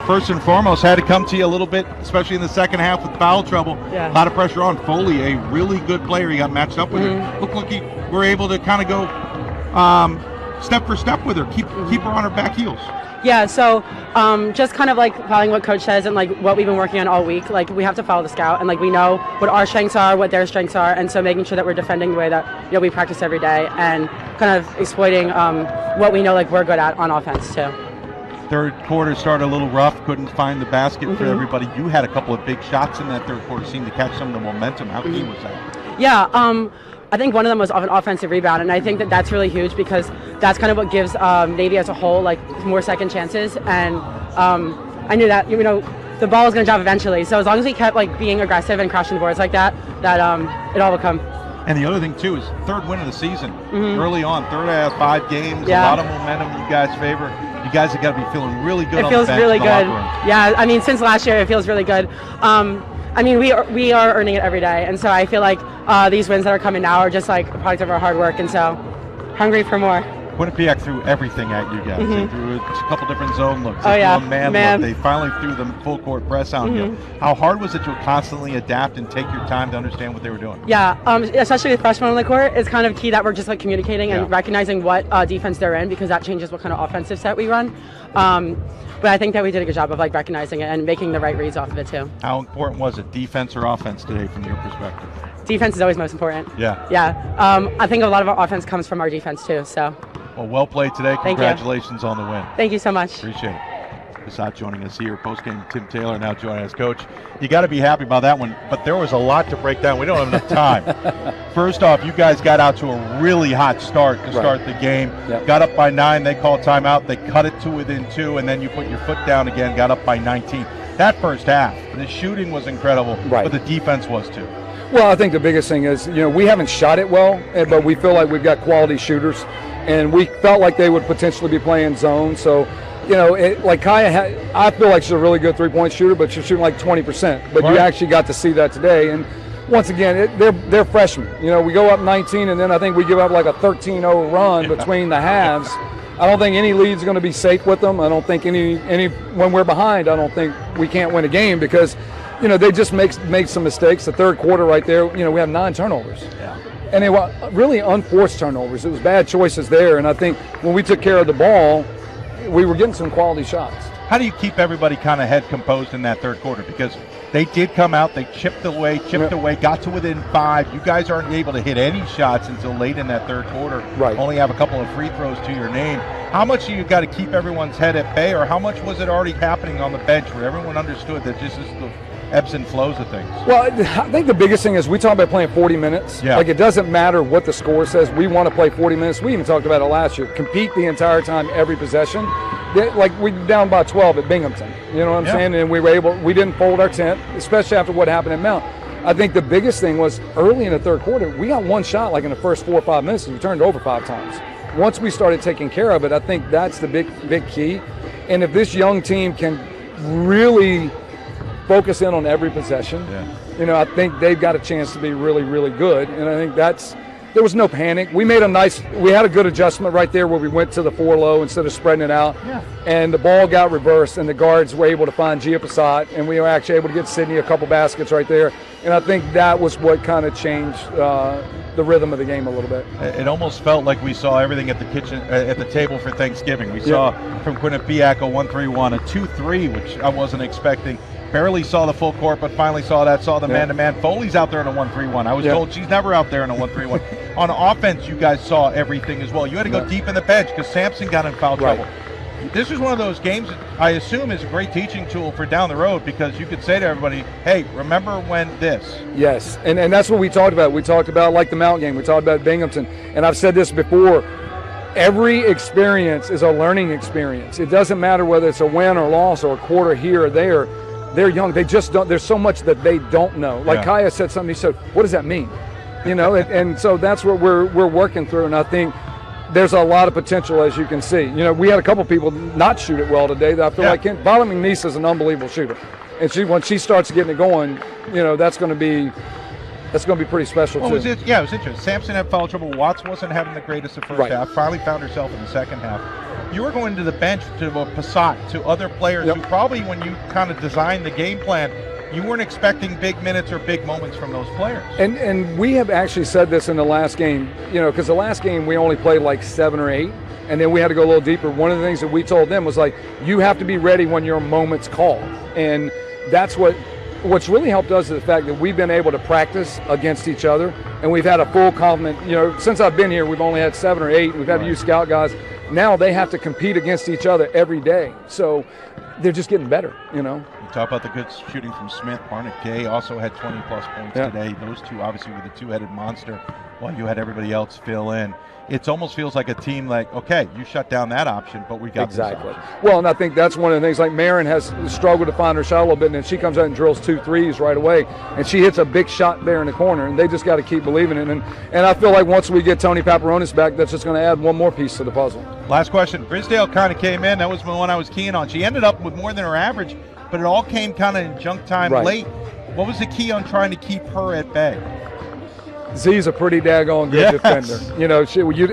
first and foremost, had to come to you a little bit, especially in the second half with foul trouble. Yeah. A lot of pressure on Foley, a really good player. He got matched up with her. Looked like you were able to kind of go step for step with her, keep her on her back heels. Yeah, so just kind of like following what Coach says and like what we've been working on all week. Like we have to follow the scout and like we know what our strengths are, what their strengths are, and so making sure that we're defending the way that we practice every day and kind of exploiting what we know like we're good at on offense too. Third quarter started a little rough, couldn't find the basket for everybody. You had a couple of big shots in that third quarter, seemed to catch some of the momentum. How key was that? Yeah, I think one of them was off an offensive rebound, and I think that that's really huge because that's kind of what gives Navy as a whole like more second chances. And I knew that the ball was going to drop eventually. So as long as we kept like being aggressive and crashing the boards like that, it all would come. And the other thing too is third win of the season. Early on, third out of 5 games, a lot of momentum you guys favor. You guys have got to be feeling really good. It feels really good. Yeah, I mean, since last year, it feels really good. I mean, we are earning it every day, and so I feel like these wins that are coming now are just like a product of our hard work, and so hungry for more. Quinnipiac threw everything at you guys. They threw a couple different zone looks. They threw a man look. They finally threw the full court press on you. How hard was it to constantly adapt and take your time to understand what they were doing? Yeah, especially with freshmen on the court, it's kind of key that we're just like communicating and recognizing what defense they're in because that changes what kind of offensive set we run. But I think that we did a good job of like recognizing it and making the right reads off of it too. How important was it, defense or offense today from your perspective? Defense is always most important. Yeah. Yeah. I think a lot of our offense comes from our defense too. So. Well played today. Congratulations on the win. Thank you so much. Appreciate it. Pissott joining us here. Postgame, Tim Taylor now joining us. Coach, you got to be happy about that one, but there was a lot to break down. We don't have enough time. First off, you guys got out to a really hot start to start the game. Yep. Got up by 9. They called timeout. They cut it to within 2, and then you put your foot down again, got up by 19. That first half, the shooting was incredible, but the defense was too. Well, I think the biggest thing is, we haven't shot it well, but we feel like we've got quality shooters. And we felt like they would potentially be playing zone. So, like Kaya, I feel like she's a really good three-point shooter, but she's shooting like 20%. But you actually got to see that today. And once again, they're freshmen. We go up 19, and then I think we give up like a 13-0 run between the halves. I don't think any lead's going to be safe with them. I don't think any when we're behind, I don't think we can't win a game because, they just make some mistakes. The third quarter right there, we have 9 turnovers. Yeah. And they were really unforced turnovers. It was bad choices there. And I think when we took care of the ball, we were getting some quality shots. How do you keep everybody kind of head composed in that third quarter? Because they did come out, they chipped away, got to within 5. You guys aren't able to hit any shots until late in that third quarter. Right. Only have a couple of free throws to your name. How much do you got to keep everyone's head at bay, or how much was it already happening on the bench where everyone understood that this is the ebbs and flows of things? Well, I think the biggest thing is we talk about playing 40 minutes. Yeah. Like it doesn't matter what the score says. We want to play 40 minutes. We even talked about it last year. Compete the entire time, every possession. Like we were down by 12 at Binghamton. You know what I'm saying? And we didn't fold our tent, especially after what happened at Mount. I think the biggest thing was early in the third quarter, we got one shot like in the first 4 or 5 minutes and we turned it over 5 times. Once we started taking care of it, I think that's the big key. And if this young team can really focus in on every possession, I think they've got a chance to be really, really good. And I think there was no panic. We had a good adjustment right there where we went to the 4 low instead of spreading it out. Yeah. And the ball got reversed and the guards were able to find Gia Pissott, and we were actually able to get Sydney a couple baskets right there. And I think that was what kind of changed the rhythm of the game a little bit. It almost felt like we saw everything at the table for Thanksgiving. We saw from Quinnipiac a 1-3-1, a 2-3, which I wasn't expecting. Barely saw the full court, but finally saw the man-to-man. Foley's out there in a 1-3-1. I was told she's never out there in a 1-3-1. On offense, you guys saw everything as well. You had to go deep in the bench because Sampson got in foul trouble. This is one of those games that I assume is a great teaching tool for down the road because you could say to everybody, hey, remember when this. Yes, and that's what we talked about. We talked about like the Mount game. We talked about Binghamton. And I've said this before, every experience is a learning experience. It doesn't matter whether it's a win or loss or a quarter here or there. They're young. They just don't. There's so much that they don't know. Like Kaya said something. He said, "What does that mean?" And so that's what we're working through. And I think there's a lot of potential, as you can see. We had a couple people not shoot it well today. That I feel like Violet McNeese is an unbelievable shooter, and once she starts getting it going, that's going to be that's going to be pretty special, too. It was interesting. Sampson had foul trouble. Watts wasn't having the greatest of first half. Finally found herself in the second half. You were going to the bench to Pissott, to other players who probably, when you kind of designed the game plan, you weren't expecting big minutes or big moments from those players. And we have actually said this in the last game, because the last game we only played like 7 or 8, and then we had to go a little deeper. One of the things that we told them was like, you have to be ready when your moment's called. And that's what's really helped us is the fact that we've been able to practice against each other, and we've had a full complement. Since I've been here, we've only had 7 or 8. We've had to use scout guys. Now they have to compete against each other every day. So they're just getting better, You talk about the good shooting from Smith. Barnett Gay also had 20-plus points today. Those two obviously were the two-headed monster while you had everybody else fill in. It almost feels like a team like, okay, you shut down that option, but we got this option. Well, and I think that's one of the things, like Marin has struggled to find her shot a little bit, and then she comes out and drills 2 threes right away, and she hits a big shot there in the corner, and they just got to keep believing it. And I feel like once we get Tony Paparonis back, that's just going to add one more piece to the puzzle. Last question. Grisdale kind of came in. That was the one I was keen on. She ended up with more than her average, but it all came kind of in junk time late. What was the key on trying to keep her at bay? Z's a pretty daggone good defender.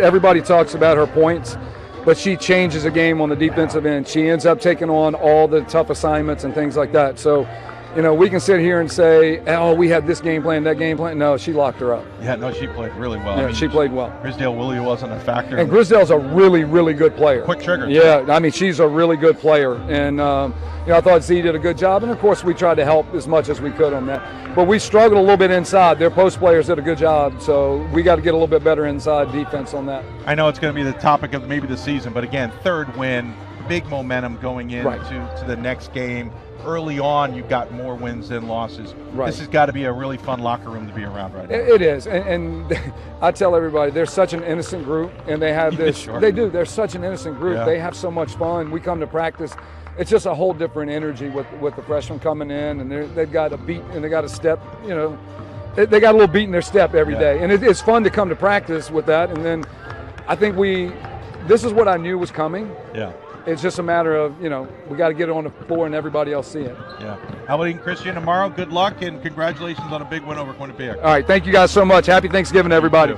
Everybody talks about her points, but she changes the game on the defensive end. She ends up taking on all the tough assignments and things like that. So, we can sit here and say, oh, we had this game plan, that game plan. No, she locked her up. Yeah, no, she played really well. Yeah, she played well. Grisdale Willie wasn't a factor. And Grisdale's a really, really good player. Quick trigger. Yeah, she's a really good player. And, I thought Z did a good job. And, of course, we tried to help as much as we could on that. But we struggled a little bit inside. Their post players did a good job. So we got to get a little bit better inside defense on that. I know it's going to be the topic of maybe the season. But, again, third win, big momentum going into to the next game. Early on, you got more wins than losses. This has got to be a really fun locker room to be around right now. It is, and I tell everybody, they're such an innocent group, and they have this. They do. They're such an innocent group. They have so much fun. We come to practice. It's just a whole different energy with the freshmen coming in, and they've got a beat and they got a step. They got a little beat in their step every day, and it's fun to come to practice with that. And then I think this is what I knew was coming. Yeah. It's just a matter of, we got to get it on the floor and everybody else see it. Yeah. Howard Christian tomorrow. Good luck and congratulations on a big win over Quinnipiac. All right. Thank you guys so much. Happy Thanksgiving, everybody.